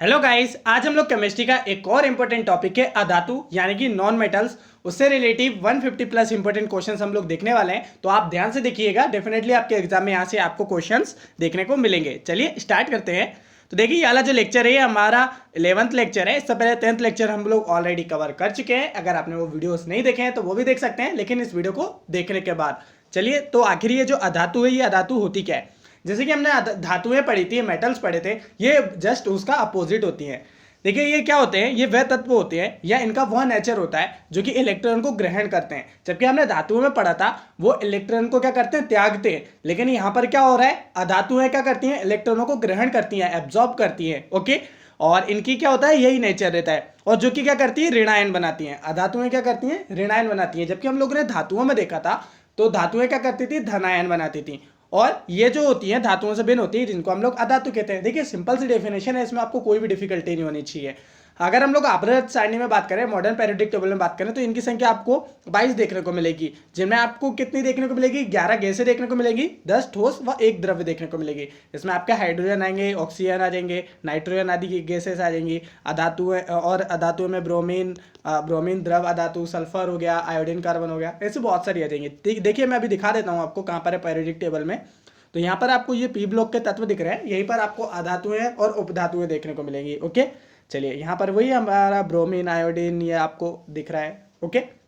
Hello guys, आज हम लोग केमिस्ट्री का एक और इंपॉर्टेंट टॉपिक है अधातु यानी कि नॉन मेटल्स, उससे रिलेटिव 150 प्लस इंपॉर्टेंट क्वेश्चंस हम लोग देखने वाले हैं। तो आप ध्यान से देखिएगा, डेफिनेटली आपके एग्जाम में यहाँ से आपको क्वेश्चंस देखने को मिलेंगे। चलिए स्टार्ट करते हैं। तो देखिए, ये वाला जो लेक्चर है ये हमारा 11th लेक्चर है। इससे पहले 10th लेक्चर हम लोग ऑलरेडी कवर कर चुके हैं। अगर आपने वो वीडियोस नहीं देखे हैं तो वो भी देख सकते हैं, लेकिन इस वीडियो को देखने के बाद चलिए। तो आखिर ये जो अधातु है, ये अधातु होती क्या है? जैसे कि हमने धातुएं पढ़ी थी, मेटल्स पढ़े थे, ये जस्ट उसका अपोजिट होती हैं। देखिए, ये क्या होते हैं? ये वह तत्व होते हैं या इनका वह नेचर होता है जो कि इलेक्ट्रॉन को ग्रहण करते हैं। जबकि हमने धातुओं में पढ़ा था वो इलेक्ट्रॉन को क्या करते हैं? त्यागते हैं। लेकिन यहाँ पर क्या हो रहा है? अधातुएं क्या करती हैं? इलेक्ट्रॉनों को ग्रहण करती हैं, एब्जॉर्ब करती हैं। ओके, और इनकी क्या होता है? यही नेचर रहता है। और जो कि क्या करती है? ऋणायन बनाती हैं। अधातुएं क्या करती हैं? ऋणायन बनाती हैं। जबकि हम लोगों ने धातुओं में देखा था तो धातुएं क्या करती थी? धनायन बनाती थी। और ये जो होती है धातुओं से भिन्न होती है, जिनको हम लोग अधातु कहते हैं। देखिए, सिंपल सी डेफिनेशन है, इसमें आपको कोई भी डिफिकल्टी नहीं होनी चाहिए। अगर हम लोग आवर्त सारणी में बात करें, मॉडर्न पेरियोडिक टेबल में बात करें, तो इनकी संख्या आपको 22 देखने को मिलेगी, जिनमें आपको कितनी देखने को मिलेगी? 11 गैसें देखने को मिलेगी, 10 ठोस व 1 द्रव्य देखने को मिलेगी। इसमें आपके हाइड्रोजन आएंगे, ऑक्सीजन आ जाएंगे, नाइट्रोजन आदि की गैसेस आ जाएंगी। अधातु और अधातु में ब्रोमीन द्रव अधातु, सल्फर हो गया, आयोडीन कार्बन हो गया, ऐसे बहुत सारी आ जाएंगी। देखिए, मैं अभी दिखा देता हूँ आपको कहाँ पर है पेरियोडिक टेबल में। तो यहाँ पर आपको ये पी ब्लॉक के तत्व दिख रहे हैं, यहीं पर आपको अधातुएं और उपधातुएं देखने को मिलेंगी। ओके, चलिए यहाँ पर वही हमारा ब्रोमीन, आयोडीन, ये आपको दिख रहा है। ओके,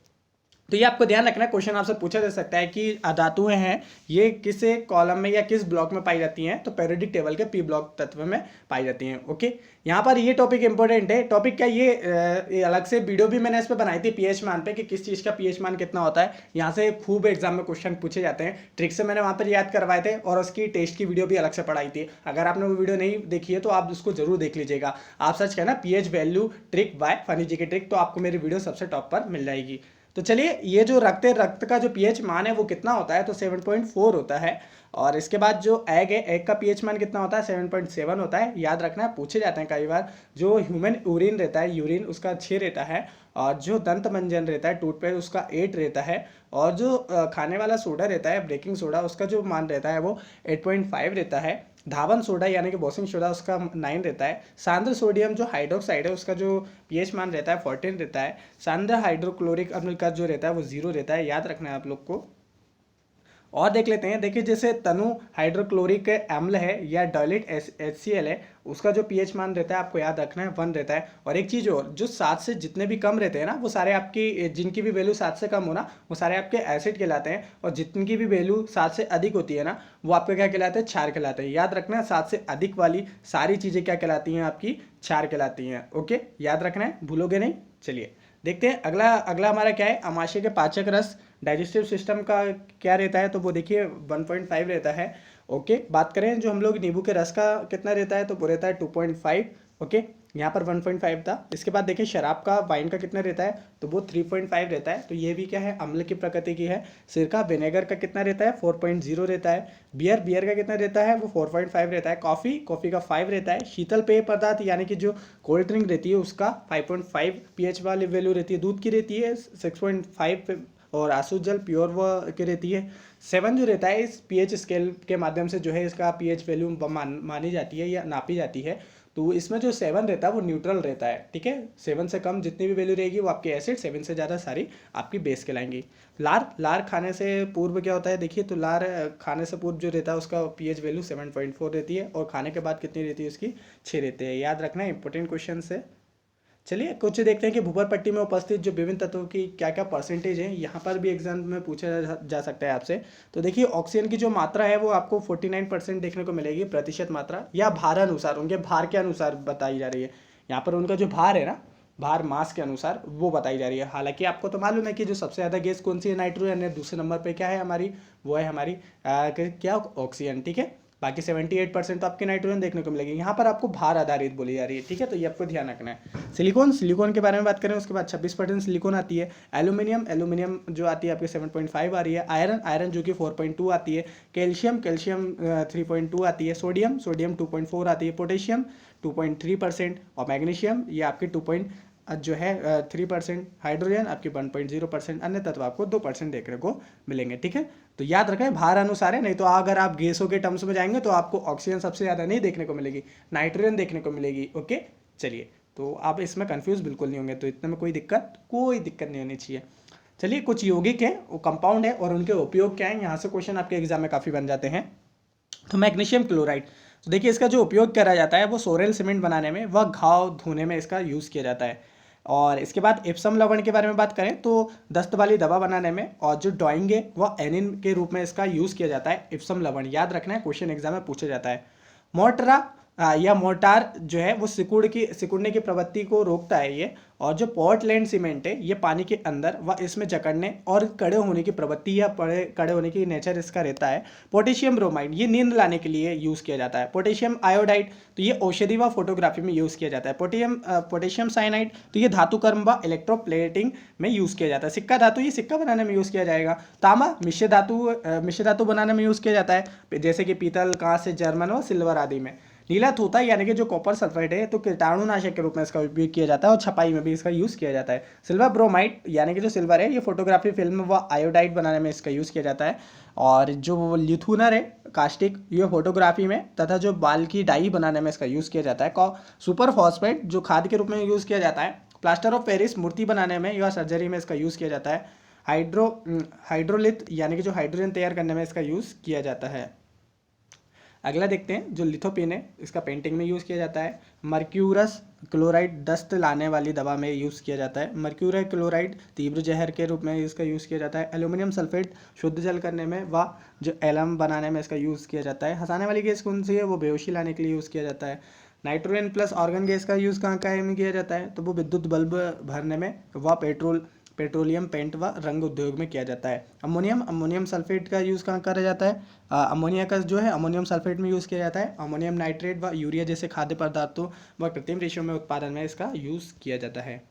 तो ये आपको ध्यान रखना है, क्वेश्चन आपसे पूछा जा सकता है कि अधातुएं हैं ये किस कॉलम में या किस ब्लॉक में पाई जाती हैं? तो पेरियोडिक टेबल के पी ब्लॉक तत्व में पाई जाती हैं। ओके, यहाँ पर ये टॉपिक इंपॉर्टेंट है। टॉपिक क्या, ये अलग से वीडियो भी मैंने इस पर बनाई थी पीएच मान पे, कि किस चीज़ का पीएच मान कितना होता है। यहाँ से खूब एग्जाम में क्वेश्चन पूछे जाते हैं, ट्रिक से मैंने वहाँ पर याद करवाए थे, और उसकी टेस्ट की वीडियो भी अलग से पढ़ाई थी। अगर आपने वो वीडियो नहीं देखी है तो आप उसको जरूर देख लीजिएगा। आप सर्च करना पीएच वैल्यू ट्रिक बाय फनी जी की ट्रिक, तो आपको मेरी वीडियो सबसे टॉप पर मिल जाएगी। तो चलिए, ये जो रक्त का जो पीएच मान है वो कितना होता है? तो 7.4 होता है। और इसके बाद जो एग है, एग का पीएच मान कितना होता है? 7.7 होता है। याद रखना है, पूछे जाते हैं कई बार। जो ह्यूमन यूरिन रहता है, यूरिन उसका 6 रहता है। और जो दंत मंजन रहता है, टूथपेस्ट, उसका 8 रहता है। और जो खाने वाला सोडा रहता है, बेकिंग सोडा, उसका जो मान रहता है वो 8.5 रहता है। धावन सोडा यानी कि वॉशिंग सोडा, उसका 9 रहता है। सांद्र सोडियम जो हाइड्रोक्साइड है, उसका जो पीएच मान रहता है 14 रहता है। सांद्र हाइड्रोक्लोरिक अम्ल का जो रहता है वो 0 रहता है। याद रखना है आप लोग को। और देख लेते हैं। देखिए, जैसे तनु हाइड्रोक्लोरिक अम्ल है या डायलेट HCl है, उसका जो पीएच मान रहता है आपको याद रखना है 1 रहता है। और एक चीज़ और, जो 7 से जितने भी कम रहते हैं ना, वो सारे आपकी, जिनकी भी वैल्यू 7 से कम हो ना, वो सारे आपके एसिड कहलाते हैं। और जितनी भी वैल्यू 7 से अधिक होती है ना, वो आपके क्या कहलाते हैं? क्षार कहलाते हैं। याद रखना है, 7 से अधिक वाली सारी चीज़ें क्या कहलाती हैं? आपकी क्षार कहलाती हैं। ओके, याद रखना है, भूलोगे नहीं। चलिए देखते हैं अगला। अगला हमारा क्या है? अमाशय के पाचक रस, डाइजेस्टिव सिस्टम का क्या रहता है? तो वो देखिए 1.5 रहता है। ओके, बात करें जो हम लोग नींबू के रस का कितना रहता है? तो वो रहता है 2.5। ओके, यहाँ पर 1.5 था। इसके बाद देखिए शराब का, वाइन का कितना रहता है? तो वो 3.5 रहता है। तो ये भी क्या है? अम्ल की प्रकृति की है। सिरका, विनेगर का कितना रहता है? 4.0 रहता है। बियर का कितना रहता है? वो 4.5 रहता है। कॉफ़ी का 5 रहता है। शीतल पेय पदार्थ यानी कि जो कोल्ड ड्रिंक रहती है उसका 5.5 पीएच वाली वैल्यू रहती है। दूध की रहती है 6.5। और आसुत जल प्योर व की रहती है 7 जो रहता है। इस पीएच स्केल के माध्यम से जो है इसका पीएच वैल्यू मानी जाती है या नापी जाती है। तो इसमें जो 7 रहता है वो न्यूट्रल रहता है। ठीक है, 7 से कम जितनी भी वैल्यू रहेगी वो आपकी एसिड, 7 से ज़्यादा सारी आपकी बेस कहलाएंगी। लार खाने से पूर्व क्या होता है? देखिए, तो लार खाने से पूर्व जो रहता है उसका पीएच वैल्यू 7.4 रहती है। और खाने के बाद कितनी रहती है? उसकी 6 रहती है। याद रखना है, इंपॉर्टेंट क्वेश्चन है। चलिए कुछ देखते हैं कि भूपर पट्टी में उपस्थित जो विभिन्न तत्वों की क्या क्या परसेंटेज है। यहाँ पर भी एग्जाम में पूछा जा सकता है आपसे। तो देखिए, ऑक्सीजन की जो मात्रा है वो आपको 49% देखने को मिलेगी, प्रतिशत मात्रा, या भार अनुसार, उनके भार के अनुसार बताई जा रही है। यहाँ पर उनका जो भार है ना, भार मास के अनुसार वो बताई जा रही है। हालांकि आपको तो मालूम है कि जो सबसे ज़्यादा गैस कौन सी है? नाइट्रोजन है। दूसरे नंबर पे क्या है हमारी? वो है हमारी क्या? ऑक्सीजन। ठीक है, बाकी 78% तो आपकी नाइट्रोजन देखने को मिलेगी। यहाँ पर आपको भार आधारित बोली जा रही है। ठीक है, तो ये आपको ध्यान रखना है। सिलिकॉन के बारे में बात करें, उसके बाद 26% सिलिकॉन आती है। एल्यूमिनियम जो आती है आपकी 7.5 आ रही है। आयरन जो कि 4.2 आती है। कैल्शियम 3.2 आती है। सोडियम 2.4 आती है। पोटेशियम 2.3%। और मैग्नीशियम ये आपकी 3%। हाइड्रोजन आपकी 1.0%। अन्य तत्व आपको 2% देखने को मिलेंगे। ठीक है, तो याद रखें भार अनुसार है, नहीं तो अगर आप गैसों के टर्म्स में जाएंगे तो आपको ऑक्सीजन सबसे ज़्यादा नहीं देखने को मिलेगी, नाइट्रोजन देखने को मिलेगी। ओके, चलिए, तो आप इसमें कंफ्यूज बिल्कुल नहीं होंगे, तो इतने में कोई दिक्कत नहीं होनी चाहिए। चलिए, कुछ यौगिक है, वो कंपाउंड है और उनके उपयोग क्या है, यहाँ से क्वेश्चन आपके एग्जाम में काफ़ी बन जाते हैं। तो मैग्नीशियम क्लोराइड, तो देखिए इसका जो उपयोग करा जाता है वो सोरेल सीमेंट बनाने में व घाव धोने में इसका यूज़ किया जाता है। और इसके बाद इप्सम लवण के बारे में बात करें तो दस्त वाली दवा बनाने में, और जो ड्राइंग है वह एनिन के रूप में इसका यूज़ किया जाता है। इप्सम लवण याद रखना है, क्वेश्चन एग्जाम में पूछा जाता है। मोर्टरा या मोर्टार जो है वो सिकुड़ने की प्रवृत्ति को रोकता है ये। और जो पोर्टलैंड सीमेंट है ये पानी के अंदर व इसमें जकड़ने और कड़े होने की प्रवृत्ति या कड़े होने की नेचर इसका रहता है। पोटेशियम ब्रोमाइड, ये नींद लाने के लिए यूज़ किया जाता है। पोटेशियम आयोडाइड, तो ये औषधि व फोटोग्राफी में यूज़ किया जाता है। पोटेशियम साइनाइड, तो ये धातु कर्म व इलेक्ट्रोप्लेटिंग में यूज़ किया जाता है। सिक्का धातु, ये सिक्का बनाने में यूज़ किया जाएगा। तांबा मिश्र धातु बनाने में यूज़ किया जाता है, जैसे कि पीतल, कांस्य, जर्मन और सिल्वर आदि में। नीला थोथा यानी कि जो कॉपर सल्फेट है तो कीटाणुनाशक के रूप में इसका उपयोग किया जाता है और छपाई में भी इसका यूज़ किया जाता है। सिल्वर ब्रोमाइड यानी कि जो सिल्वर है ये फोटोग्राफी फिल्म व आयोडाइड बनाने में इसका यूज़ किया जाता है। और जो लिथुनर है कास्टिक, ये फोटोग्राफी में तथा जो बाल की डाई बनाने में इसका यूज़ किया जाता है। सुपर फॉस्फेट जो खाद के रूप में यूज़ किया जाता है। प्लास्टर ऑफ पेरिस मूर्ति बनाने में या सर्जरी में इसका यूज़ किया जाता है। हाइड्रोलिथ यानी कि जो हाइड्रोजन तैयार करने में इसका यूज़ किया जाता है। अगला देखते हैं, जो लिथोपिन है इसका पेंटिंग में यूज़ किया जाता है। मर्क्यूरस क्लोराइड दस्त लाने वाली दवा में यूज़ किया जाता है। मर्क्यूरल क्लोराइड तीव्र जहर के रूप में इसका यूज़ किया जाता है। एल्यूमिनियम सल्फेट शुद्ध जल करने में व जो एलम बनाने में इसका यूज़ किया जाता है। हंसाने वाली गैस कौन सी है, वो बेहोशी लाने के लिए यूज़ किया जाता है। नाइट्रोजन प्लस ऑर्गन गैस का यूज़ कहाँ में किया जाता है, तो वो विद्युत बल्ब भरने में व पेट्रोलियम पेंट व रंग उद्योग में किया जाता है। अमोनियम सल्फेट का यूज़ कहाँ करा जाता है, अमोनिया का जो है अमोनियम सल्फेट में यूज़ किया जाता है। अमोनियम नाइट्रेट व यूरिया जैसे खाद्य पदार्थों व कृत्रिम रेशों में उत्पादन में इसका यूज़ किया जाता है।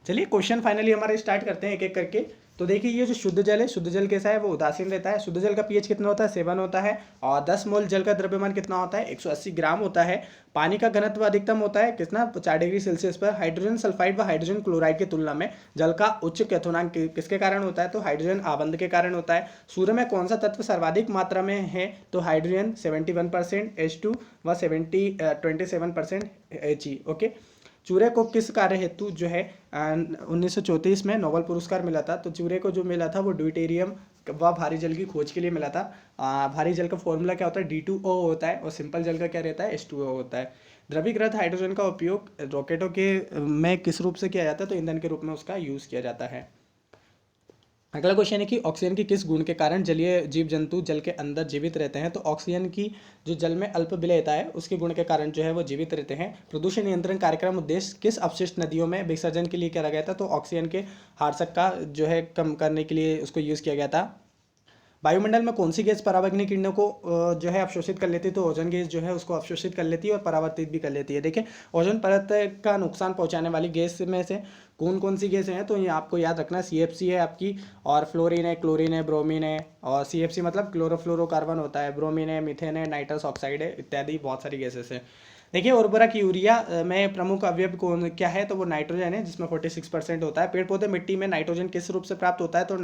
चलिए, क्वेश्चन फाइनली हमारे स्टार्ट करते हैं एक एक करके। तो देखिए, ये जो शुद्ध जल है, शुद्ध जल कैसा है, वो उदासीन रहता है। शुद्ध जल का पीएच कितना होता है, 7 होता है। और 10 मोल जल का द्रव्यमान कितना होता है, 180 ग्राम होता है। पानी का घनत्व अधिकतम होता है कितना, 4 डिग्री सेल्सियस पर। हाइड्रोजन सल्फाइड व हाइड्रोजन क्लोराइड की तुलना में जल का उच्च क्वथनांक किसके कारण होता है, तो हाइड्रोजन आबंध के कारण होता है। सूर्य में कौन सा तत्व सर्वाधिक मात्रा में है, तो हाइड्रोजन 71%, H2 व 27% He। ओके, चूरे को किस कार्य हेतु जो है 1934 में नोबेल पुरस्कार मिला था। तो चूरे को जो मिला था वो ड्यूटेरियम व भारी जल की खोज के लिए मिला था। भारी जल का फॉर्मूला क्या होता है, D2O होता है, और सिंपल जल का क्या रहता है, H2O होता है। द्रवीकृत हाइड्रोजन का उपयोग रॉकेटों के में किस रूप से किया जाता है, तो ईंधन के रूप में उसका यूज़ किया जाता है। अगला क्वेश्चन है कि ऑक्सीजन की किस गुण के कारण जलीय जीव जंतु जल के अंदर जीवित रहते हैं, तो ऑक्सीजन की जो जल में अल्प विलेयता है उसके गुण के कारण जो है वो जीवित रहते हैं। प्रदूषण नियंत्रण कार्यक्रम उद्देश्य किस अपशिष्ट नदियों में विसर्जन के लिए करा गया था, तो ऑक्सीजन के हार्सक का जो है कम करने के लिए उसको यूज़ किया गया था। वायुमंडल में कौन सी गैस पराबैंगनी किरणों को जो है अवशोषित कर लेती है, तो ओजोन गैस जो है उसको अवशोषित कर लेती है और परावर्तित भी कर लेती है। देखिए, ओजोन परत का नुकसान पहुंचाने वाली गैस में से कौन सी गैसें हैं, तो ये आपको याद रखना, CFC है आपकी, और फ्लोरीन है, क्लोरीन है, ब्रोमीन है। और CFC मतलब क्लोरोफ्लोरोकार्बन होता है, ब्रोमीन है, मीथेन है, नाइट्रस ऑक्साइड है, इत्यादि बहुत सारी गैसेस हैं। देखिए, उर्वरक यूरिया में प्रमुख अवयव कौन क्या है, तो वो नाइट्रोजन है जिसमें 46% होता है। पेड़ पौधे मिट्टी में नाइट्रोजन किस रूप से प्राप्त होता है, तो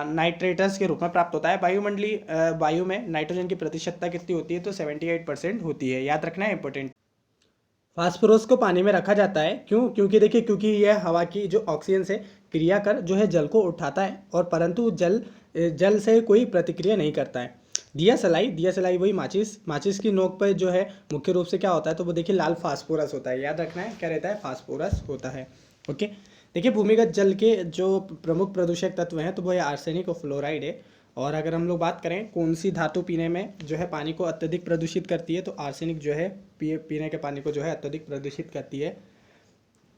नाइट्रेटस के रूप में प्राप्त होता है। वायुमंडलीय वायु में नाइट्रोजन की प्रतिशतता कितनी होती है, तो 78% होती है, याद रखना है, इंपॉर्टेंट। फास्फोरस को पानी में रखा जाता है, क्योंकि देखिए, क्योंकि यह हवा की जो ऑक्सीजन से क्रिया कर जो है जल को उठाता है, और परंतु जल से कोई प्रतिक्रिया नहीं करता है। दिया सलाई वही माचिस की नोक पर जो है मुख्य रूप से क्या होता है, तो वो देखिए लाल फास्फोरस होता है, याद रखना है, क्या रहता है, फास्फोरस होता है। ओके, देखिए, भूमिगत जल के जो प्रमुख प्रदूषक तत्व हैं, तो वो है आर्सेनिक और फ्लोराइड है। और अगर हम लोग बात करें कौन सी धातु पीने में जो है पानी को अत्यधिक प्रदूषित करती है, तो आर्सेनिक जो है पीने के पानी को जो है अत्यधिक प्रदूषित करती है।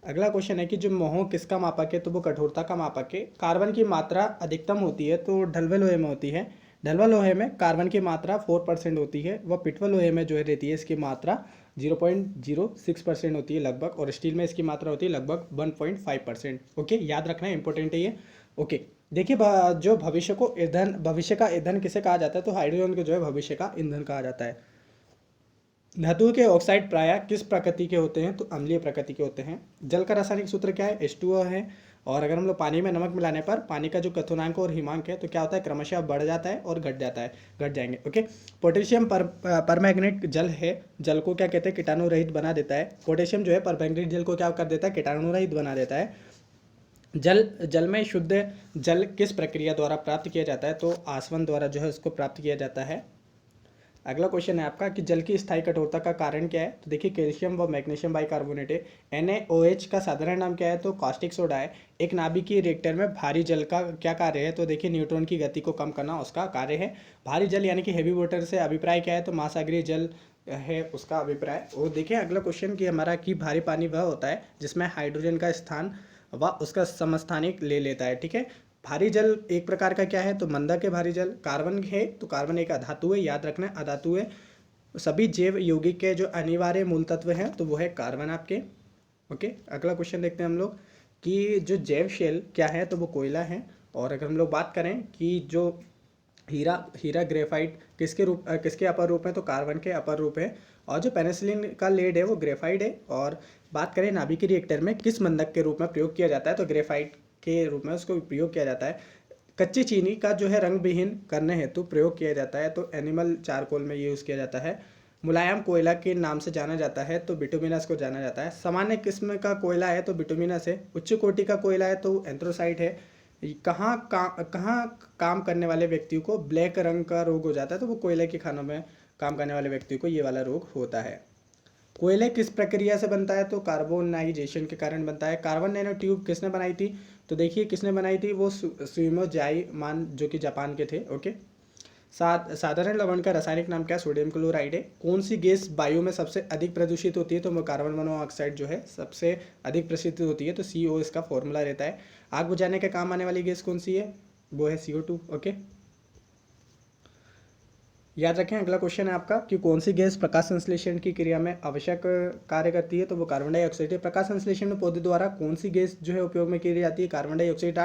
अगला क्वेश्चन है कि जो मोह किसका मापक है, तो वो कठोरता का मापक है। कार्बन की मात्रा अधिकतम होती है तो ढलवे लोहे में होती है। ढलवा लोहे में कार्बन की मात्रा 4% होती है, व पिटवा लोहे में जो है रहती है इसकी मात्रा 0.06% होती है लगभग, और स्टील में इसकी मात्रा होती है लगभग 1.5%। ओके, याद रखना है, इंपॉर्टेंट है ये। ओके, देखिए, जो भविष्य का ईंधन किसे कहा जाता है, तो हाइड्रोजन को जो है भविष्य का ईंधन कहा जाता है। धातुओं के ऑक्साइड प्रायः किस प्रकृति के होते हैं, तो अम्लीय प्रकृति के होते हैं। जल का रासायनिक सूत्र क्या है, H2O है। और अगर हम लोग पानी में नमक मिलाने पर पानी का जो क्वथनांक और हिमांक है तो क्या होता है, क्रमशः बढ़ जाता है और घट जाता है, घट जाएंगे। ओके, पोटेशियम परमैंगनेट जल है, जल को क्या कहते हैं, कीटाणु रहित बना देता है। पोटेशियम जो है परमैंगनेट जल को क्या कर देता है, कीटाणु रहित बना देता है। जल में शुद्ध जल किस प्रक्रिया द्वारा प्राप्त किया जाता है, तो आसवन द्वारा जो है उसको प्राप्त किया जाता है। अगला क्वेश्चन है आपका कि जल की स्थायी कठोरता का कारण क्या है, तो देखिए कैल्शियम व मैग्नीशियम बाइकार्बोनेट है। NaOH का साधारण नाम क्या है, तो कास्टिक सोडा है। एक नाभिकीय रिएक्टर में भारी जल का क्या कार्य है, तो देखिए न्यूट्रॉन की गति को कम करना उसका कार्य है। भारी जल यानी कि हैवी वाटर से अभिप्राय क्या है, तो महासागरीय जल है उसका अभिप्राय। और देखिए अगला क्वेश्चन कि हमारा कि भारी पानी वह होता है जिसमें हाइड्रोजन का स्थान व उसका समस्थानिक ले लेता है। ठीक है, भारी जल एक प्रकार का क्या है, तो मंदक है भारी जल। कार्बन है तो कार्बन एक अधातु है, याद रखना है अधातु है। सभी जैव यौगिक के जो अनिवार्य मूल तत्व हैं तो वो है कार्बन आपके। ओके, अगला क्वेश्चन देखते हैं हम लोग कि जो जैव शेल क्या है, तो वो कोयला है। और अगर हम लोग बात करें कि जो हीरा ग्रेफाइट किसके अपर रूप है, तो कार्बन के अपर रूप है। और जो पेनिसिलिन का लेड है वो ग्रेफाइट है। और बात करें नाभिकीय रिएक्टर में किस मंदक के रूप में प्रयोग किया जाता है, तो ग्रेफाइट के रूप में उसको प्रयोग किया जाता है। कच्ची चीनी का जो है रंग विहीन करने हेतु प्रयोग किया जाता है, तो एनिमल चारकोल में यूज़ किया जाता है। मुलायम कोयला के नाम से जाना जाता है, तो बिटुमिनस को जाना जाता है। सामान्य किस्म का कोयला है तो बिटुमिनस है। उच्च कोटि का कोयला है तो एंथ्रोसाइट है। कहाँ काम करने वाले व्यक्तियों को ब्लैक रंग का रोग हो जाता है, तो वो कोयले के खानों में काम करने वाले व्यक्तियों को ये वाला रोग होता है। कोयले किस प्रक्रिया से बनता है, तो कार्बोनाइजेशन के कारण बनता है। कार्बन नैनो ट्यूब किसने बनाई थी, तो देखिए किसने बनाई थी, वो सुइमो जाई मान जो कि जापान के थे। ओके, साधारण लवण का रासायनिक नाम क्या है, सोडियम क्लोराइड है। कौन सी गैस वायु में सबसे अधिक प्रदूषित होती है, तो वो कार्बन मोनोऑक्साइड जो है सबसे अधिक प्रदूषित होती है, तो CO इसका फॉर्मूला रहता है। आग बुझाने के काम आने वाली गैस कौन सी है, वो है CO2। ओके, याद रखें अगला क्वेश्चन है आपका कि कौन सी गैस प्रकाश संश्लेषण की क्रिया में आवश्यक कार्य करती है, तो वो कार्बन डाइऑक्साइड है। प्रकाश संश्लेषण में पौधे द्वारा कौन सी गैस जो है उपयोग में की जाती है, कार्बन डाइऑक्साइड।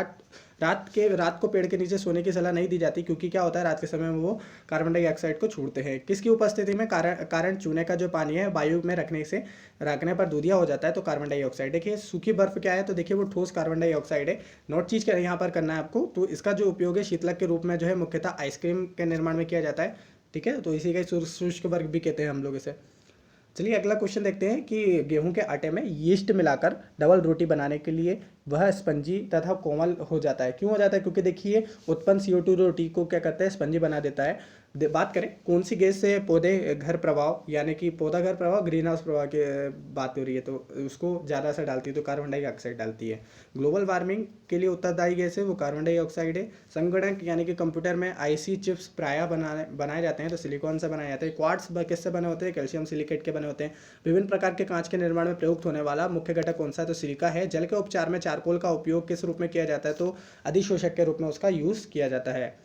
रात को पेड़ के नीचे सोने की सलाह नहीं दी जाती, क्योंकि क्या होता है रात के समय में वो कार्बन डाइऑक्साइड को छोड़ते हैं। किसकी उपस्थिति में कारण चूने का जो पानी है वायु में रखने पर दूधिया हो जाता है, तो कार्बन डाइऑक्साइड। देखिए सूखी बर्फ क्या है, तो देखिए वो ठोस कार्बन डाइऑक्साइड है। नोट चीज यहाँ पर करना है आपको, तो इसका जो उपयोग है शीतलक के रूप में जो है मुख्यतः आइसक्रीम के निर्माण में किया जाता है। ठीक है, तो इसी का शुष्क वर्ग भी कहते हैं हम लोग इसे। चलिए अगला क्वेश्चन देखते हैं कि गेहूं के आटे में यीस्ट मिलाकर डबल रोटी बनाने के लिए वह स्पंजी तथा कोमल हो जाता है। क्यों हो जाता है, क्योंकि देखिए उत्पन्न CO2 रोटी को क्या करता है, स्पंजी बना देता है। बात करें कौन सी गैस से पौधे घर प्रभाव यानी कि पौधा घर प्रभाव ग्रीन हाउस प्रभाव की बात हो रही है, तो उसको ज़्यादा असर डालती है, तो कार्बन डाइऑक्साइड डालती है। ग्लोबल वार्मिंग के लिए उत्तरदायी गैस है वो कार्बन डाइऑक्साइड है। संगणक यानी कि कंप्यूटर में IC चिप्स प्रायः बनाए जाते हैं, तो सिलिकॉन से बनाए जाते हैं। क्वार्ट्स किससे बने होते हैं, कैल्शियम सिलिकेट के बने होते हैं। विभिन्न प्रकार के कांच के निर्माण में प्रयुक्त होने वाला मुख्य घटक कौन सा है, तो सिलिका है। जल के उपचार में चारकोल का उपयोग किस रूप में किया जाता है, तो अधिशोषक के रूप में उसका यूज किया जाता है।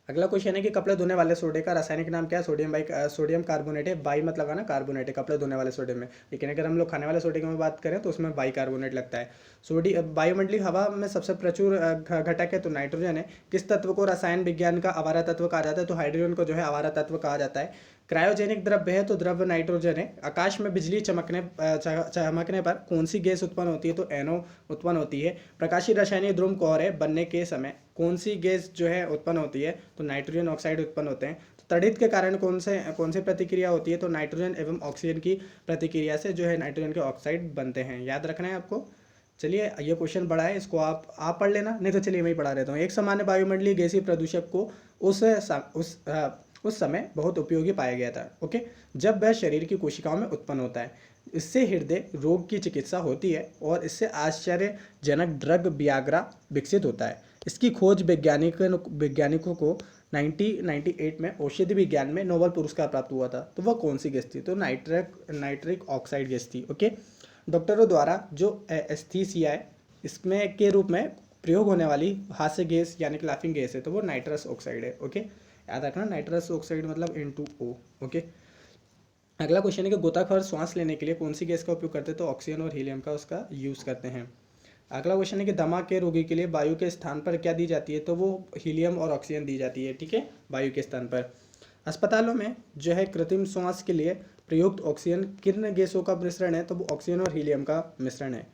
अगला क्वेश्चन है कि कपड़े धोने वाले सोडे का रासायनिक नाम क्या है, सोडियम कार्बोनेट है। बाई मत लगाना, कार्बोनेट है कपड़े धोने वाले सोडे में। लेकिन अगर हम लोग खाने वाले सोडे की में बात करें तो उसमें बाई कार्बोनेट लगता है। वायुमंडलीय हवा में सबसे प्रचुर घटक है, तो नाइट्रोजन है। किस तत्व को रसायन विज्ञान का आवारा तत्व कहा जाता है, तो हाइड्रोजन को जो है आवारा तत्व कहा जाता है। क्रायोजेनिक द्रव्य है तो द्रव्य नाइट्रोजन है। आकाश में बिजली चमकने पर कौन सी गैस उत्पन्न होती है, तो NO उत्पन्न होती है। प्रकाशीय रासायनिक ध्रुव कोहरे बनने के समय कौन सी गैस जो है उत्पन्न होती है, तो नाइट्रोजन ऑक्साइड उत्पन्न होते हैं। तो तड़ित के कारण कौन सी प्रतिक्रिया होती है, तो नाइट्रोजन एवं ऑक्सीजन की प्रतिक्रिया से जो है नाइट्रोजन के ऑक्साइड बनते हैं। याद रखना है आपको। चलिए ये क्वेश्चन बड़ा है, इसको आप पढ़ लेना, नहीं तो चलिए मैं ही पढ़ा रहता हूँ। एक सामान्य वायुमंडलीय गैसीय प्रदूषक को उस समय बहुत उपयोगी पाया गया था। ओके, जब वह शरीर की कोशिकाओं में उत्पन्न होता है। इससे हृदय रोग की चिकित्सा होती है और इससे आश्चर्यजनक ड्रग वियाग्रा विकसित होता है। इसकी खोज वैज्ञानिकों को 1998 में औषधि विज्ञान में नोबेल पुरस्कार प्राप्त हुआ था। तो वह कौन सी गैस थी, तो नाइट्रिक ऑक्साइड गैस थी। ओके, डॉक्टरों द्वारा जो एस्थीसिया है इसमें के रूप में प्रयोग होने वाली हास्य गैस यानी कि लाफिंग गैस है, तो वो नाइट्रस ऑक्साइड है। ओके, याद रखना नाइट्रस ऑक्साइड मतलब N2O। ओके, अगला क्वेश्चन है कि गोताखोर श्वास लेने के लिए कौन सी गैस का उपयोग करते हैं, तो ऑक्सीजन और हीलियम का उसका यूज़ करते हैं। अगला क्वेश्चन है कि दमा के रोगी के लिए वायु के स्थान पर क्या दी जाती है, तो वो हीलियम और ऑक्सीजन दी जाती है। ठीक है, वायु के स्थान पर। अस्पतालों में जो है कृत्रिम श्वास के लिए प्रयुक्त ऑक्सीजन किन गैसों का मिश्रण है, तो वो ऑक्सीजन और हीलियम का मिश्रण है।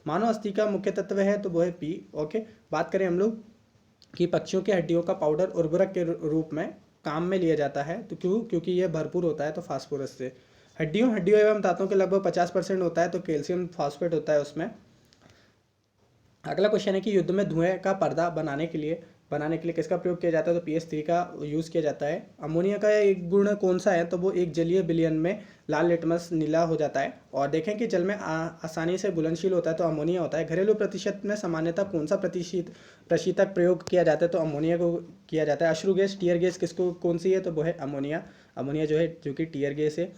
मानव अस्थि का मुख्य तत्व है तो वो है पी। ओके, बात करें हम लोग कि पक्षियों की हड्डियों का पाउडर उर्वरक के रूप में काम में लिया जाता है, तो क्यों? क्योंकि यह भरपूर होता है तो फास्फोरस से। हड्डियों हड्डियों एवं दांतों के लगभग 50% होता है तो कैल्शियम फॉस्फेट होता है उसमें। अगला क्वेश्चन है कि युद्ध में धुएं का पर्दा बनाने के लिए किसका प्रयोग किया जाता है? तो PS3 का यूज़ किया जाता है। अमोनिया का एक गुण कौन सा है? तो वो एक जलीय विलयन में लाल लिटमस नीला हो जाता है। और देखें कि जल में आसानी से घुलनशील होता है तो अमोनिया होता है। घरेलू प्रतिशत में सामान्यतः कौन सा प्रशीतक प्रयोग किया जाता है? तो अमोनिया को किया जाता है। अश्रु गैस, टीयर गैस किसको कौन सी है? तो वो है अमोनिया। अमोनिया जो है जो कि टीयर गैस है।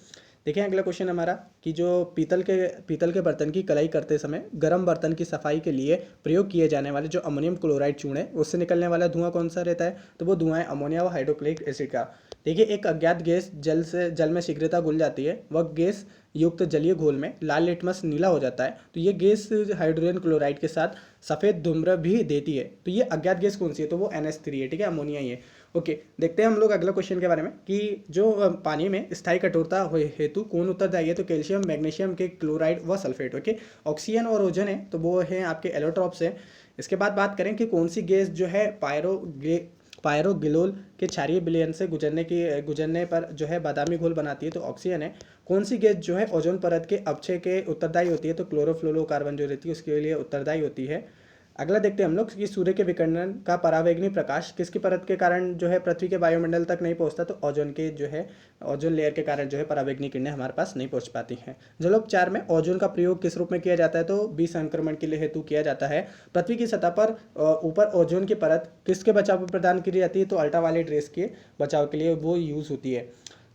देखिए अगला क्वेश्चन हमारा कि जो पीतल के बर्तन की कलाई करते समय गर्म बर्तन की सफाई के लिए प्रयोग किए जाने वाले जो अमोनियम क्लोराइड चूर्ण है उससे निकलने वाला धुआं कौन सा रहता है? तो वो धुआं है अमोनिया व हाइड्रोक्लोरिक एसिड का। देखिए एक अज्ञात गैस जल में शीघ्रता घुल जाती है, वह गैस युक्त जलीय घोल में लाल लिटमस नीला हो जाता है, तो ये गैस हाइड्रोजन क्लोराइड के साथ सफ़ेद धूम्र भी देती है। तो ये अज्ञात गैस कौन सी है? तो वो NH3 है, ठीक है, अमोनिया ही है। ओके, देखते हैं हम लोग अगला क्वेश्चन के बारे में कि जो पानी में स्थायी कठोरता हेतु कौन उत्तरदायी है? तो कैल्शियम, मैग्नीशियम के क्लोराइड व सल्फेट। ओके, ऑक्सीजन और ओजोन है तो वो है आपके एलोट्रॉप्स हैं। इसके बाद बात करें कि कौन सी गैस जो है पायरोगिलोल के क्षारीय विलयन से गुजरने पर जो है बादामी घोल बनाती है? तो ऑक्सीजन है। कौन सी गैस जो है ओजोन परत के अपक्षय के उत्तरदायी होती है? तो क्लोरोफ्लोरोकार्बन जो रहती है उसके लिए उत्तरदायी होती है। अगला देखते हैं हम लोग कि सूर्य के विकिरण का परावैंगनी प्रकाश किसकी परत के कारण जो है पृथ्वी के वायुमंडल तक नहीं पहुंचता? तो ओजोन लेयर के कारण जो है परावैंगनी किरणें हमारे पास नहीं पहुंच पाती हैं। जलोपचार में ओजोन का प्रयोग किस रूप में किया जाता है? तो विसंक्रमण के लिए हेतु किया जाता है। पृथ्वी की सतह पर ऊपर ओजोन की परत किसके बचाव पर प्रदान की जाती है? तो अल्ट्रावायलेट रेस के बचाव के लिए वो यूज़ होती है।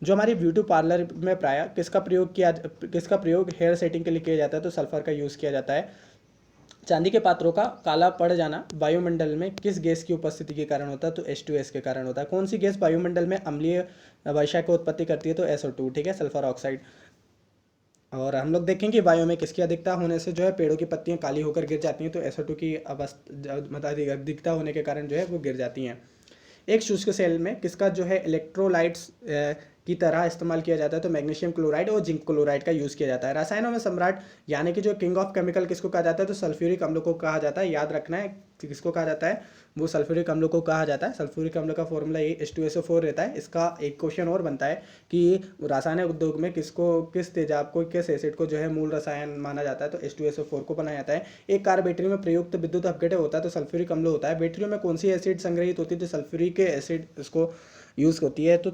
जो हमारी ब्यूटी पार्लर में प्रायः किसका प्रयोग हेयर सेटिंग के लिए किया जाता है? तो सल्फर का यूज़ किया जाता है। चांदी के पात्रों का काला पड़ जाना वायुमंडल में किस गैस की उपस्थिति के कारण होता है? तो H2S के कारण होता है। कौन सी गैस वायुमंडल में अम्लीय वर्षा की उत्पत्ति करती है? तो SO2, ठीक है, सल्फर ऑक्साइड। और हम लोग देखेंगे वायु में किसकी अधिकता होने से जो है पेड़ों की पत्तियां काली होकर गिर जाती हैं? तो SO2 की मतलब अधिकता होने के कारण जो है वो गिर जाती हैं। एक शुष्क सेल में किसका जो है इलेक्ट्रोलाइट्स की तरह इस्तेमाल किया जाता है? तो मैग्नीशियम क्लोराइड और जिंक क्लोराइड का यूज़ किया जाता है। रसायनों में सम्राट यानी कि जो किंग ऑफ केमिकल किसको कहा जाता है? तो सल्फ्यूरिक अम्ल को कहा जाता है। याद रखना है किसको कहा जाता है? वो सल्फ्यूरिक अम्ल को कहा जाता है। सल्फ्यूरिक अम्ल का फॉर्मूला ये H2SO4 रहता है। इसका एक क्वेश्चन और बनता है कि रासायनिक उद्योग में किस तेजाब को, किस एसिड को जो है मूल रसायन माना जाता है? तो H2SO4 को बनाया जाता है। एक कार बैटरी में प्रयुक्त विद्युत अपघटन होता है तो सल्फ्यूरिक अम्ल होता है। बैटरियों में कौन सी एसिड संग्रहित होती है? तो सल्फ्यूरिक एसिड उसको यूज़ होती है। तो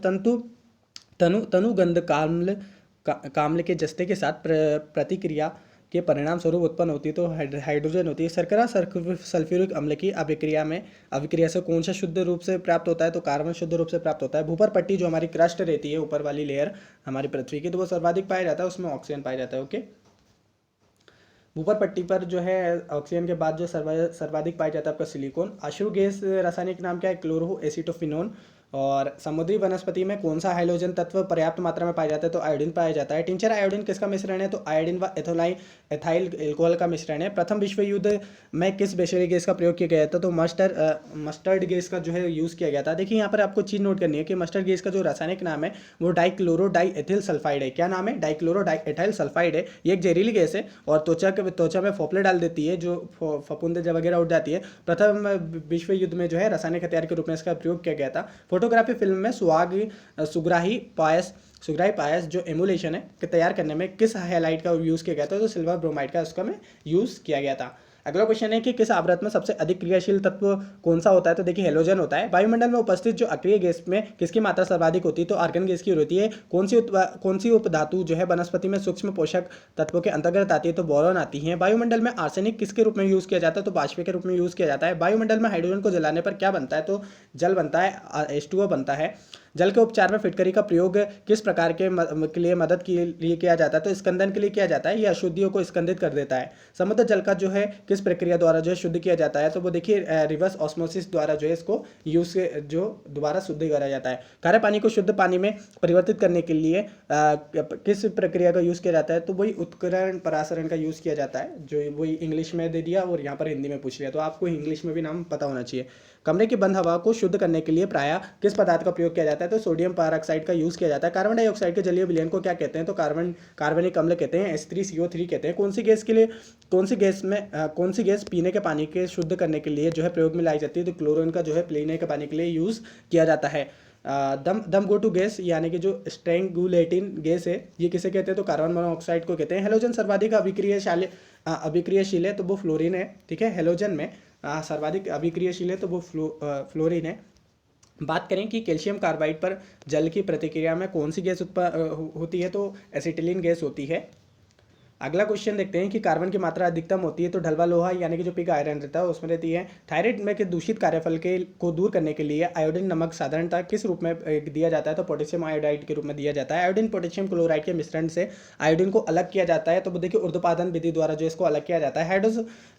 तनुगंध काम्ल के जस्ते के साथ प्रतिक्रिया के परिणाम स्वरूप उत्पन्न होती है तो हाइड्रोजन होती है। शर्करा सल्फ्यूरिक अम्ल की अभिक्रिया से कौन सा शुद्ध रूप से प्राप्त होता है? तो कार्बन शुद्ध रूप से प्राप्त होता है। भूपर पट्टी जो हमारी क्रस्ट रहती है, ऊपर वाली लेयर हमारी पृथ्वी की, तो वो सर्वाधिक पाया जाता है, उसमें ऑक्सीजन पाया जाता है। ओके, ऊपर पट्टी पर जो है ऑक्सीजन के बाद जो सर्वाधिक पाया जाता है आपका सिलिकॉन। अश्रु गैस रासायनिक नाम क्या है? Chloro acetophenone. और समुद्री वनस्पति में कौन सा हाइड्रोजन तत्व पर्याप्त मात्रा में पाया जाता है? तो आयोडीन पाया जाता है। टिंचर आयोडीन किसका मिश्रण है? तो आयोडीन व एथाइल एल्कोहल का मिश्रण है। प्रथम विश्व युद्ध में किस विषैली गैस का प्रयोग किया गया था? तो मस्टर्ड गैस का जो है यूज़ किया गया था। देखिए यहाँ पर आपको चीज़ नोट करनी है कि मस्टर्ड गैस का जो रासायनिक नाम है वो डाइक्लोरो डाइएथिल सल्फाइड है। क्या नाम है? डाइक्लोरो डाइएथिल सल्फाइड है। ये एक जहरीली गैस है और त्वचा में फोपले डाल देती है, जो फफूंद वगैरह उठ जाती है। प्रथम विश्व युद्ध में जो है रासायनिक हथियार के रूप में इसका प्रयोग किया गया था। फोटोग्राफी फिल्म में सुग्राही पायस जो एमुलेशन है तैयार करने में किस हैलाइड का यूज़ किया गया था? तो सिल्वर ब्रोमाइड का उसका में यूज़ किया गया था। अगला क्वेश्चन है कि किस आवृत्त में सबसे अधिक क्रियाशील तत्व कौन सा होता है? तो देखिए हेलोजन होता है। वायुमंडल में उपस्थित जो अक्रिय गैस में किसकी मात्रा सर्वाधिक होती है? तो आर्गन गैस की होती है। कौन सी उपधातु जो है वनस्पति में सूक्ष्म पोषक तत्वों के अंतर्गत आती है? तो बोरॉन आती है। वायुमंडल में आर्सेनिक किसके रूप में यूज़ किया जाता है? तो वाष्प के रूप में यूज़ किया जाता है। वायुमंडल में हाइड्रोजन को जलाने पर क्या बनता है? तो जल बनता है, H2O बनता है। जल के उपचार में फिटकरी का प्रयोग किस प्रकार के लिए मदद के लिए किया जाता है? तो स्कंदन के लिए किया जाता है। यह अशुद्धियों को स्कंदित कर देता है। समुद्र जल का जो है किस प्रक्रिया द्वारा जो है शुद्ध किया जाता है? तो वो देखिए रिवर्स ऑस्मोसिस द्वारा जो है इसको जो दोबारा शुद्ध करा जाता है। खारे पानी को शुद्ध पानी में परिवर्तित करने के लिए किस प्रक्रिया का यूज़ किया जाता है? तो वही उत्करण परासरण का यूज़ किया जाता है, जो वही इंग्लिश में दे दिया और यहाँ पर हिंदी में पूछ लिया, तो आपको इंग्लिश में भी नाम पता होना चाहिए। कमरे की बंद हवा को शुद्ध करने के लिए प्रायः किस पदार्थ का प्रयोग किया जाता है? तो सोडियम परऑक्साइड का यूज़ किया जाता है। कार्बन डाइऑक्साइड के जलीय विलयन को क्या कहते हैं? तो कार्बनिक अम्ल कहते हैं, H3CO3 कहते हैं। कौन सी गैस के लिए कौन सी गैस पीने के पानी के शुद्ध करने के लिए जो है प्रयोग में लाई जाती है? तो क्लोरीन का जो है पीने के पानी के लिए यूज़ किया जाता है। दम गो टू गैस यानी कि जो स्ट्रेंगुलेटिन गैस है ये किसे कहते हैं? तो कार्बन मोनोऑक्साइड को कहते हैं। हैलोजन सर्वाधिक अभिक्रियाशील है तो वो फ्लोरीन है। ठीक है, हैलोजन में सर्वाधिक अभिक्रियाशील है तो वो फ्लोरीन है। बात करें कि कैल्शियम कार्बाइड पर जल की प्रतिक्रिया में कौन सी गैस होती है? तो एसिटिलीन गैस होती है। अगला क्वेश्चन देखते हैं कि कार्बन की मात्रा अधिकतम होती है तो ढलवा लोहा यानी कि जो पिग आयरन रहता है उसमें रहती है। थायराइड में के दूषित कार्यफल को दूर करने के लिए आयोडीन नमक साधारणतः किस रूप में दिया जाता है? तो पोटेशियम आयोडाइड के रूप में दिया जाता है। आयोडीन पोटेशियम क्लोराइड के मिश्रण से आयोडीन को अलग किया जाता है, तो वो देखिए ऊर्ध्वपातन विधि द्वारा जो इसको अलग किया जाता है।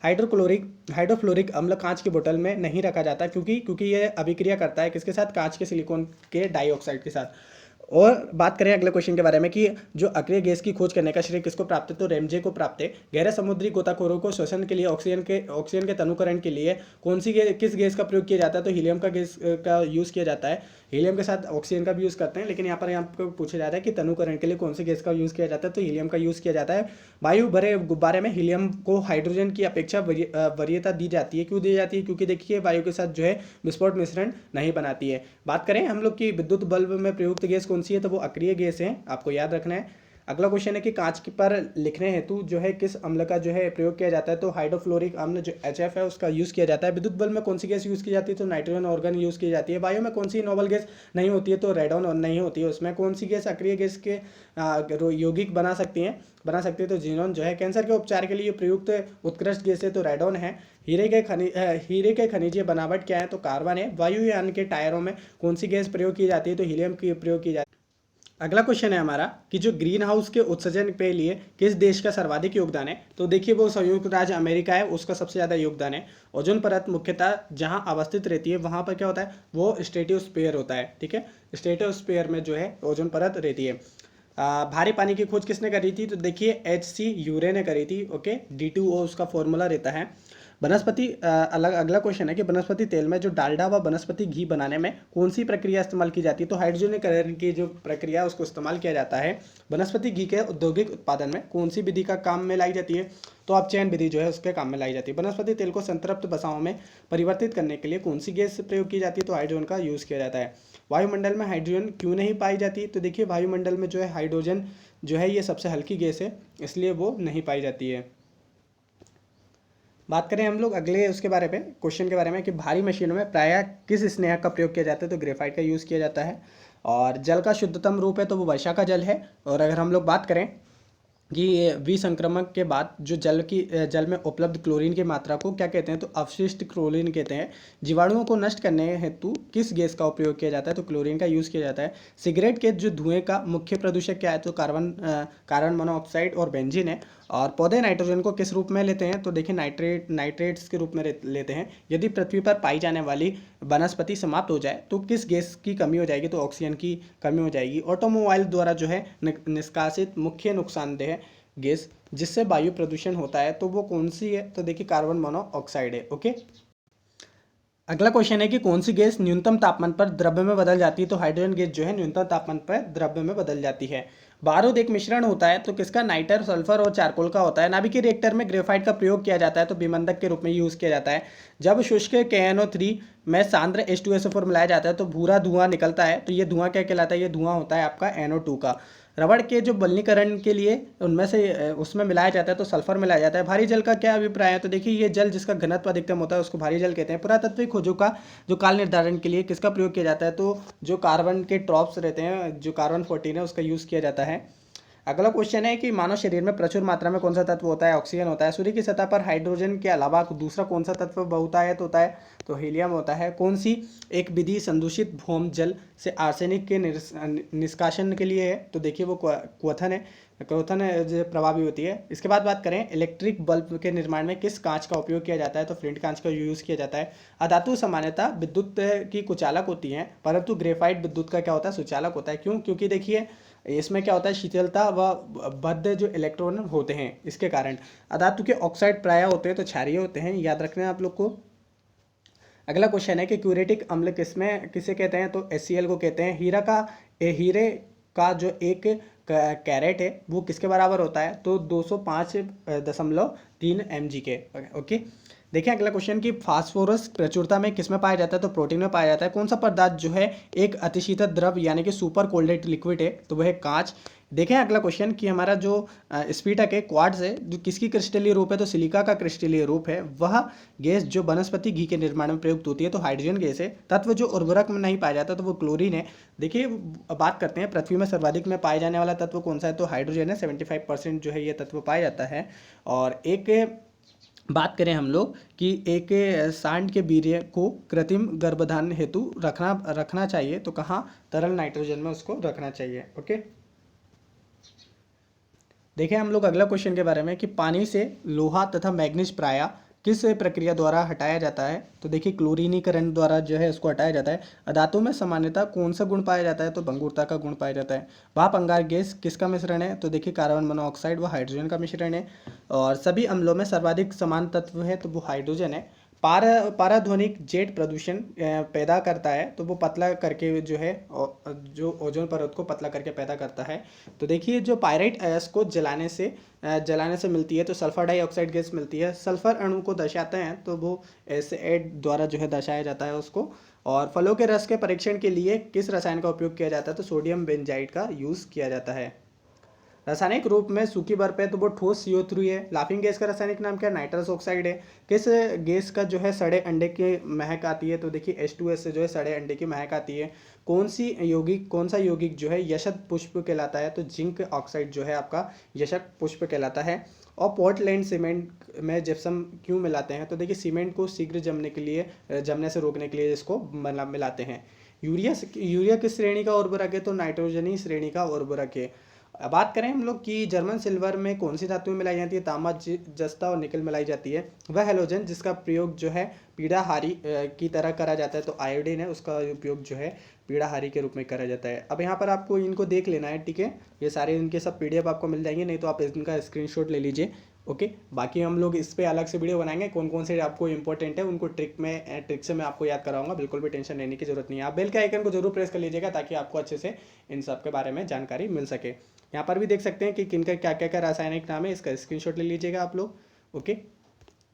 हाइड्रोफ्लोरिक अम्ल कांच की बोतल में नहीं रखा जाता क्योंकि यह अभिक्रिया करता है किसके साथ? कांच के सिलिकॉन के डाइऑक्साइड के साथ। और बात करें अगले क्वेश्चन के बारे में कि जो अक्रिय गैस की खोज करने का श्रेय किसको प्राप्त है? तो रेमजे को प्राप्त है। गहरे समुद्री गोताखोरों को श्वसन के लिए ऑक्सीजन के तनुकरण के लिए किस गैस का प्रयोग किया जाता है? तो हीलियम का गैस का यूज़ किया जाता है। हीलियम के साथ ऑक्सीजन का भी यूज़ करते हैं, लेकिन यहाँ पर पूछा जाता है कि तनुकरण के लिए कौन सी गैस का यूज़ किया जाता है? तो हीलियम का यूज़ किया जाता है। वायु भरे गुब्बारे में हीलियम को हाइड्रोजन की अपेक्षा वरीयता दी जाती है। क्यों दी जाती है? क्योंकि देखिए वायु के साथ जो है विस्फोट मिश्रण नहीं बनाती है। बात करें हम लोग की विद्युत बल्ब में प्रयुक्त गैस कौन सी है? तो वो अक्रिय गैस है, आपको याद रखना है। अगला क्वेश्चन है कि कांच पर लिखने हेतु जो है किस अम्ल का जो है प्रयोग किया जाता है? तो हाइड्रोफ्लोरिक अम्ल जो HF है उसका यूज़ किया जाता है। विद्युत बल्ब में कौन सी गैस यूज़ की जाती है? तो नाइट्रोजन ऑर्गन यूज़ की जाती है। वायु में कौन सी नोबल गैस नहीं होती है? तो रेडॉन नहीं होती है। उसमें कौन सी गैस अक्रिय गैस के यौगिक बना सकती है? तो जीनोन जो है। कैंसर के उपचार के लिए प्रयुक्त उत्कृष्ट गैस है? तो रेडॉन है। हीरे के खनिजीय बनावट क्या है? तो कार्बन है। वायुयान के टायरों में कौन सी गैस प्रयोग की जाती है? तो हीलियम की प्रयोग की जाती है। अगला क्वेश्चन है हमारा कि जो ग्रीन हाउस के उत्सर्जन के लिए किस देश का सर्वाधिक योगदान है? तो देखिए वो संयुक्त राज्य अमेरिका है, उसका सबसे ज़्यादा योगदान है। ओजोन परत मुख्यतः जहां अवस्थित रहती है वहां पर क्या होता है? वो स्ट्रेटोस्फीयर होता है। ठीक है, स्ट्रेटोस्फीयर में जो है ओजोन परत रहती है। भारी पानी की खोज किसने करी थी? तो देखिए HC यूरे ने करी थी। ओके, D2O उसका फॉर्मूला रहता है। अगला क्वेश्चन है कि वनस्पति तेल में जो डालडा व वनस्पति घी बनाने में कौन सी प्रक्रिया इस्तेमाल की जाती है? तो हाइड्रोजनीकरण की जो प्रक्रिया उसको इस्तेमाल किया जाता है। वनस्पति घी के औद्योगिक उत्पादन में कौन सी विधि का काम में लाई जाती है? तो अपचयन विधि जो है उसके काम में लाई जाती है। वनस्पति तेल को संतृप्त वसाओं में परिवर्तित करने के लिए कौन सी गैस प्रयोग की जाती है? तो हाइड्रोजन का यूज़ किया जाता है। वायुमंडल में हाइड्रोजन क्यों नहीं पाई जाती? तो देखिए वायुमंडल में जो है हाइड्रोजन जो है ये सबसे हल्की गैस है, इसलिए वो नहीं पाई जाती है। बात करें हम लोग अगले उसके बारे में क्वेश्चन के बारे में कि भारी मशीनों में प्रायः किस स्नेहक का प्रयोग किया जाता है? तो ग्रेफाइट का यूज़ किया जाता है। और जल का शुद्धतम रूप है तो वो वर्षा का जल है। और अगर हम लोग बात करें कि विसंक्रमक के बाद जो जल में उपलब्ध क्लोरीन की मात्रा को क्या कहते हैं? तो अवशिष्ट क्लोरीन कहते हैं। जीवाणुओं को नष्ट करने हेतु किस गैस का उपयोग किया जाता है? तो क्लोरीन का यूज़ किया जाता है। सिगरेट के जो धुएं का मुख्य प्रदूषक क्या है? तो कार्बन मोनोऑक्साइड और बेंजीन है। और पौधे नाइट्रोजन को किस रूप में लेते हैं? तो देखिए नाइट्रेट्स के रूप में लेते हैं। यदि पृथ्वी पर पाई जाने वाली वनस्पति समाप्त हो जाए तो किस गैस की कमी हो जाएगी? तो ऑक्सीजन की कमी हो जाएगी। ऑटोमोबाइल द्वारा जो है निष्कासित मुख्य नुकसानदेह गैस जिससे वायु प्रदूषण होता है तो वो कौन सी है? तो देखिए कार्बन मोनोऑक्साइड है। ओके, अगला क्वेश्चन है कि कौन सी गैस न्यूनतम तापमान पर द्रव्य में बदल जाती है? तो हाइड्रोजन गैस जो है न्यूनतम तापमान पर द्रव्य में बदल जाती है। बारूद एक मिश्रण होता है तो किसका? नाइटर, सल्फर और चारकोल का होता है। नाभिकीय रिएक्टर में ग्रेफाइट का प्रयोग किया जाता है तो विमंदक के रूप में यूज़ किया जाता है। जब शुष्क KNO3 में सांद्र H2SO4 मिलाया जाता है तो भूरा धुआं निकलता है, तो ये धुआं क्या कहलाता है? ये धुआं होता है आपका NO2 का। रबड़ के जो बलनीकरण के लिए उसमें मिलाया जाता है तो सल्फर मिलाया जाता है। भारी जल का क्या अभिप्राय है? तो देखिए ये जल जिसका घनत्व अधिकतम होता है उसको भारी जल कहते हैं। पुरातात्विक खोजों का जो काल निर्धारण के लिए किसका प्रयोग किया जाता है? तो जो कार्बन के ड्रॉप्स रहते हैं, जो कार्बन 14 है उसका यूज़ किया जाता है। अगला क्वेश्चन है कि मानव शरीर में प्रचुर मात्रा में कौन सा तत्व होता है? ऑक्सीजन होता है। सूर्य की सतह पर हाइड्रोजन के अलावा दूसरा कौन सा तत्व बहुतायत होता है? तो हीलियम होता है। कौन सी एक विधि संदूषित भौम जल से आर्सेनिक के निष्कासन के लिए है? तो देखिए वो क्वथन है। क्वथन जो प्रभावी होती है। इसके बाद बात करें इलेक्ट्रिक बल्ब के निर्माण में किस कांच का उपयोग किया जाता है? तो फ्लिंट कांच का यूज़ किया जाता है। अधातु सामान्यतः विद्युत की कुचालक होती हैं, परंतु ग्रेफाइट विद्युत का क्या होता है? सुचालक होता है। क्यों? क्योंकि देखिए इसमें क्या होता है? शीतलता व बद्ध जो इलेक्ट्रॉन होते हैं इसके कारण। अधातु के ऑक्साइड प्रायः होते हैं तो क्षारीय होते हैं, याद रखना है आप लोग को। अगला क्वेश्चन है कि क्यूरेटिक अम्ल किसे कहते हैं, तो HCl को कहते हैं। हीरे का जो एक कैरेट है वो किसके बराबर होता है, तो 205.3 mg के। ओके, देखिए अगला क्वेश्चन कि फास्फोरस प्रचुरता में किस में पाया जाता है, तो प्रोटीन में पाया जाता है। कौन सा पदार्थ जो है एक अतिशीतल द्रव यानी कि सुपर कोल्डेड लिक्विड है, तो वह है कांच। देखें अगला क्वेश्चन कि हमारा जो स्फटिक है क्वार्ट्ज है, जो किसकी क्रिस्टलीय रूप है, तो सिलिका का क्रिस्टलीय रूप है। वह गैस जो वनस्पति घी के निर्माण में प्रयुक्त होती है, तो हाइड्रोजन गैस है। तत्व जो उर्वरक में नहीं पाया जाता, तो वो क्लोरीन है। देखिए बात करते हैं पृथ्वी में सर्वाधिक में पाए जाने वाला तत्व कौन सा है, तो हाइड्रोजन है। 75% जो है ये तत्व पाया जाता है। और एक बात करें हम लोग कि एक सांड के वीर्य को कृत्रिम गर्भधारण हेतु रखना चाहिए, तो कहाँ, तरल नाइट्रोजन में उसको रखना चाहिए। ओके, देखें हम लोग अगला क्वेश्चन के बारे में कि पानी से लोहा तथा मैग्नीज प्रायः किस प्रक्रिया द्वारा हटाया जाता है, तो देखिए क्लोरीनीकरण द्वारा जो है इसको हटाया जाता है। धातु में सामान्यतः कौन सा गुण पाया जाता है, तो भंगुरता का गुण पाया जाता है। भाप अंगार गैस किसका मिश्रण है, तो देखिए कार्बन मोनोऑक्साइड व हाइड्रोजन का मिश्रण है। और सभी अम्लों में सर्वाधिक समान तत्व है, तो वो हाइड्रोजन है। पाराध्वनिक जेट प्रदूषण पैदा करता है, तो वो पतला करके जो है जो ओजोन परत को पतला करके पैदा करता है। तो देखिए जो पायराइट अयस्क को जलाने से मिलती है, तो सल्फर डाइऑक्साइड गैस मिलती है। सल्फर अणु को दर्शाते हैं, तो वो एसिड द्वारा जो है दर्शाया जाता है उसको। और फलों के रस के परीक्षण के लिए किस रसायन का उपयोग किया जाता है, तो सोडियम बेंजाइड का यूज़ किया जाता है। रासायनिक रूप में सूखी बर्फ है, तो वो ठोस CO3 है। लाफिंग गैस का रासायनिक नाम क्या है, नाइट्रस ऑक्साइड है। किस गैस का जो है सड़े अंडे की महक आती है, तो देखिए H2S से जो है सड़े अंडे की महक आती है। कौन सा यौगिक जो है यशक पुष्प कहलाता है, तो जिंक ऑक्साइड जो है आपका यशक पुष्प कहलाता है। और पोर्टलैंड सीमेंट में जिप्सम क्यों मिलाते हैं, तो देखिए सीमेंट को शीघ्र जमने से रोकने के लिए इसको मिलाते हैं। यूरिया किस श्रेणी का उर्वरक है, तो नाइट्रोजनी श्रेणी का उर्वरक है। अब बात करें हम लोग कि जर्मन सिल्वर में कौन सी धातुएं मिलाई जाती है, तांबा, जस्ता और निकल मिलाई जाती है। वह हैलोजन जिसका प्रयोग जो है पीड़ाहारी की तरह करा जाता है, तो आयोडीन है, उसका उपयोग जो है पीड़ाहारी के रूप में करा जाता है। अब यहाँ पर आपको इनको देख लेना है, ठीक है। ये सारे इनके सब PDF आपको मिल जाएंगे, नहीं तो आप इनका स्क्रीनशॉट ले लीजिए। ओके, बाकी हम लोग इस पे अलग से वीडियो बनाएंगे, कौन कौन से आपको इंपॉर्टेंट है उनको ट्रिक से मैं आपको याद कराऊंगा। बिल्कुल भी टेंशन लेने की जरूरत नहीं है। आप बेल के आइकन को जरूर प्रेस कर लीजिएगा ताकि आपको अच्छे से इन सब के बारे में जानकारी मिल सके। यहाँ पर भी देख सकते हैं कि किनका क्या क्या क्या रासायनिक नाम है, इसका स्क्रीनशॉट ले लीजिएगा आप लोग। ओके, तो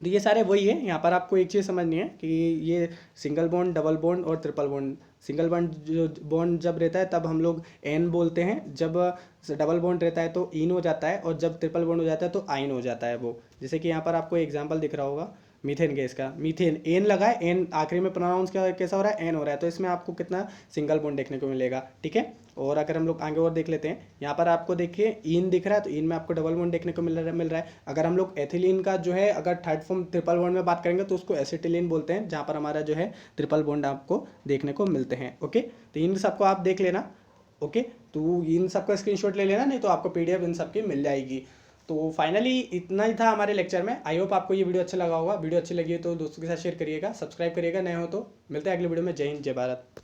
ये सारे वही है। यहाँ पर आपको एक चीज़ समझनी है कि ये सिंगल बॉन्ड, डबल बॉन्ड और ट्रिपल बॉन्ड। सिंगल बॉन्ड जब रहता है तब हम लोग एन बोलते हैं, जब डबल बॉन्ड रहता है तो इन हो जाता है, और जब ट्रिपल बॉन्ड हो जाता है तो आइन हो जाता है वो। जैसे कि यहाँ पर आपको एग्जाम्पल दिख रहा होगा मीथेन गैस का, मीथेन एन लगा है, एन आखिरी में प्रोनाउंस कैसा हो रहा है, एन हो रहा है, तो इसमें आपको कितना सिंगल बॉन्ड देखने को मिलेगा, ठीक है। और अगर हम लोग आगे और देख लेते हैं, यहाँ पर आपको देखिए इन दिख रहा है, तो इन में आपको डबल बॉन्ड देखने को मिल रहा है। अगर हम लोग एथिलीन का जो है अगर थर्ड फॉर्म ट्रिपल बॉन्ड में बात करेंगे तो उसको एसिटिलीन बोलते हैं, जहाँ पर हमारा जो है ट्रिपल बॉन्ड आपको देखने को मिलते हैं। ओके, तो इन सबको आप देख लेना। ओके, तो इन सबका स्क्रीनशॉट ले लेना, नहीं तो आपको PDF इन सबकी मिल जाएगी। तो फाइनली इतना ही था हमारे लेक्चर में। आई होप आपको ये वीडियो अच्छा लगा होगा। वीडियो अच्छी लगी है तो दोस्तों के साथ शेयर करिएगा, सब्सक्राइब करिएगा, नए हो तो। मिलते हैं अगले वीडियो में। जय हिंद, जय भारत।